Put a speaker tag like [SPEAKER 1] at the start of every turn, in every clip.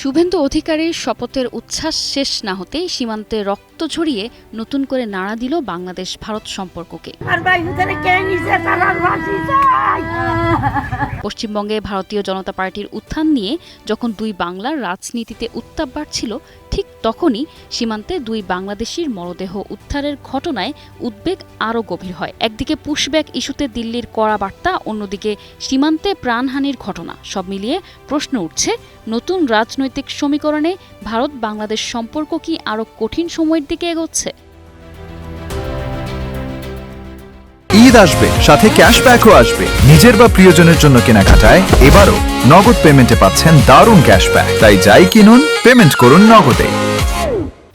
[SPEAKER 1] শুভেন্দু অধিকারীর শপথের উচ্ছ্বাস শেষ না হতেই সীমান্তে রক্ত ঝরিয়ে নতুন করে নাড়া দিল বাংলাদেশ ভারত সম্পর্ককে। পশ্চিমবঙ্গে ভারতীয় জনতা পার্টির উত্থান নিয়ে যখন দুই বাংলার রাজনীতিতে উত্তাপ বাড়ছিল, ঠিক তখনই সীমান্তে দুই বাংলাদেশির মরদেহ উদ্ধারের ঘটনায় উদ্বেগ আরও গভীর হয়। একদিকে পুশব্যাক ইস্যুতে দিল্লির কড়া বার্তা, অন্যদিকে সীমান্তে প্রাণহানির ঘটনা। সব মিলিয়ে প্রশ্ন উঠছে, নতুন রাজনৈতিক সমীকরণে ভারত বাংলাদেশ সম্পর্ক কি আরও কঠিন সময়ের দিকে এগোচ্ছে?
[SPEAKER 2] ঈদ আসবে, সাথে ক্যাশব্যাকও আসবে। নিজের বা প্রিয়জনের জন্য কেনাকাটায় এবারও নগদ পেমেন্টে পাচ্ছেন দারুণ ক্যাশব্যাক। তাই যাই কিনুন, পেমেন্ট করুন নগদে।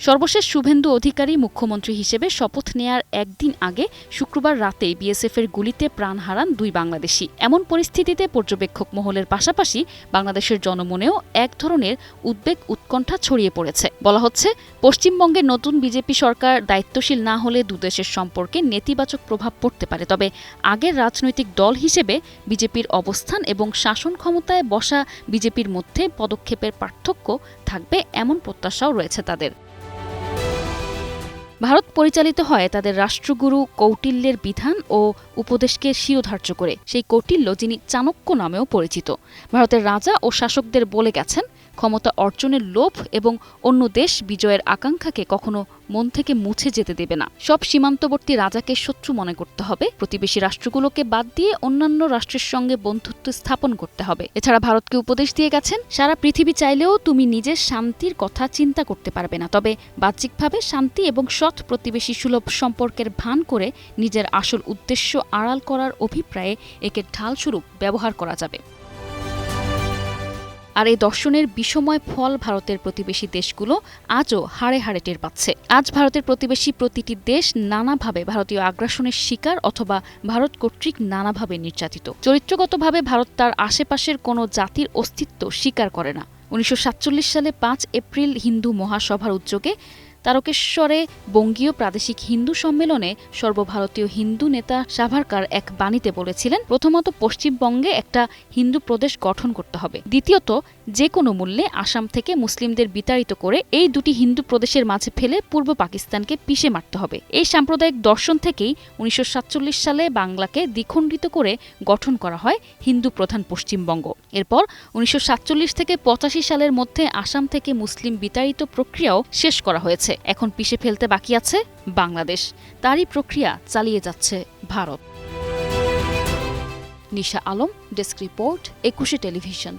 [SPEAKER 1] সর্বশেষ শুভেন্দু অধিকারী মুখ্যমন্ত্রী হিসেবে শপথ নেয়ার একদিন আগে শুক্রবার রাতে বিএসএফের গুলিতে প্রাণ হারান দুই বাংলাদেশি। এমন পরিস্থিতিতে পর্যবেক্ষক মহলের পাশাপাশি বাংলাদেশের জনমনেও এক ধরনের উদ্বেগ উৎকণ্ঠা ছড়িয়ে পড়েছে। বলা হচ্ছে, পশ্চিমবঙ্গের নতুন বিজেপি সরকার দায়িত্বশীল না হলে দুদেশের সম্পর্কে নেতিবাচক প্রভাব পড়তে পারে। তবে আগের রাজনৈতিক দল হিসেবে বিজেপির অবস্থান এবং শাসন ক্ষমতায় বসা বিজেপির মধ্যে পদক্ষেপের পার্থক্য থাকবে, এমন প্রত্যাশাও রয়েছে তাদের। ভারত পরিচালিত হয় তাদের রাষ্ট্রগুরু কৌটিল্যের বিধান ও উপদেশকে শিরোধার্য করে। সেই কৌটিল্য, যিনি চাণক্য নামেও পরিচিত, ভারতের রাজা ও শাসকদের বলে গেছেন, ক্ষমতা অর্জনের লোভ এবং অন্য দেশ বিজয়ের আকাঙ্ক্ষাকে কখনো মন থেকে মুছে যেতে দেবে না। সব সীমান্তবর্তী রাজাকে শত্রু মনে করতে হবে, প্রতিবেশী রাষ্ট্রগুলোকে বাদ দিয়ে অন্যান্য রাষ্ট্রের সঙ্গে বন্ধুত্ব স্থাপন করতে হবে। এছাড়া ভারতকে উপদেশ দিয়ে গেছেন, সারা পৃথিবী চাইলেও তুমি নিজের শান্তির কথা চিন্তা করতে পারবে না, তবে বাহ্যিকভাবে শান্তি এবং সৎ প্রতিবেশী সুলভ সম্পর্কের ভান করে নিজের আসল উদ্দেশ্য আড়াল করার অভিপ্রায়ে একে ঢালস্বরূপ ব্যবহার করা যাবে। আর এই দর্শনের বিষময় ফল ভারতের প্রতিবেশী দেশগুলো আজও হাড়ে হাড়ে টের পাচ্ছে। আজ ভারতের প্রতিবেশী প্রতিটি দেশ নানাভাবে ভারতীয় আগ্রাসনের শিকার অথবা ভারত কর্তৃক নানাভাবে নির্যাতিত। চরিত্রগতভাবে ভারত তার আশেপাশের কোনো জাতির অস্তিত্ব স্বীকার করে না। 1947 সালে 5 এপ্রিল হিন্দু মহাসভার উদ্যোগে তারকেশ্বরে বঙ্গীয় প্রাদেশিক হিন্দু সম্মেলনে সর্বভারতীয় হিন্দু নেতা সাভারকার এক বাণীতে বলেছিলেন, প্রথমত পশ্চিমবঙ্গে একটা হিন্দু প্রদেশ গঠন করতে হবে, দ্বিতীয়ত যে কোনো মূল্যে আসাম থেকে মুসলিমদের বিতাড়িত করে এই দুটি হিন্দু প্রদেশের মাঝে ফেলে পূর্ব পাকিস্তানকে পিষে মারতে হবে। এই সাম্প্রদায়িক দর্শন থেকেই 1947 সালে বাংলাকে দ্বিখণ্ডিত করে গঠন করা হয় হিন্দু প্রধান পশ্চিমবঙ্গ। এরপর 1947 থেকে 85 সালের মধ্যে আসাম থেকে মুসলিম বিতাড়িত প্রক্রিয়াও শেষ করা হয়েছে। এখন পিষে ফেলতে বাকি আছে বাংলাদেশ। তারই প্রক্রিয়া চালিয়ে যাচ্ছে ভারত। নিশা আলম, ডেস্ক রিপোর্ট, 21 টেলিভিশন।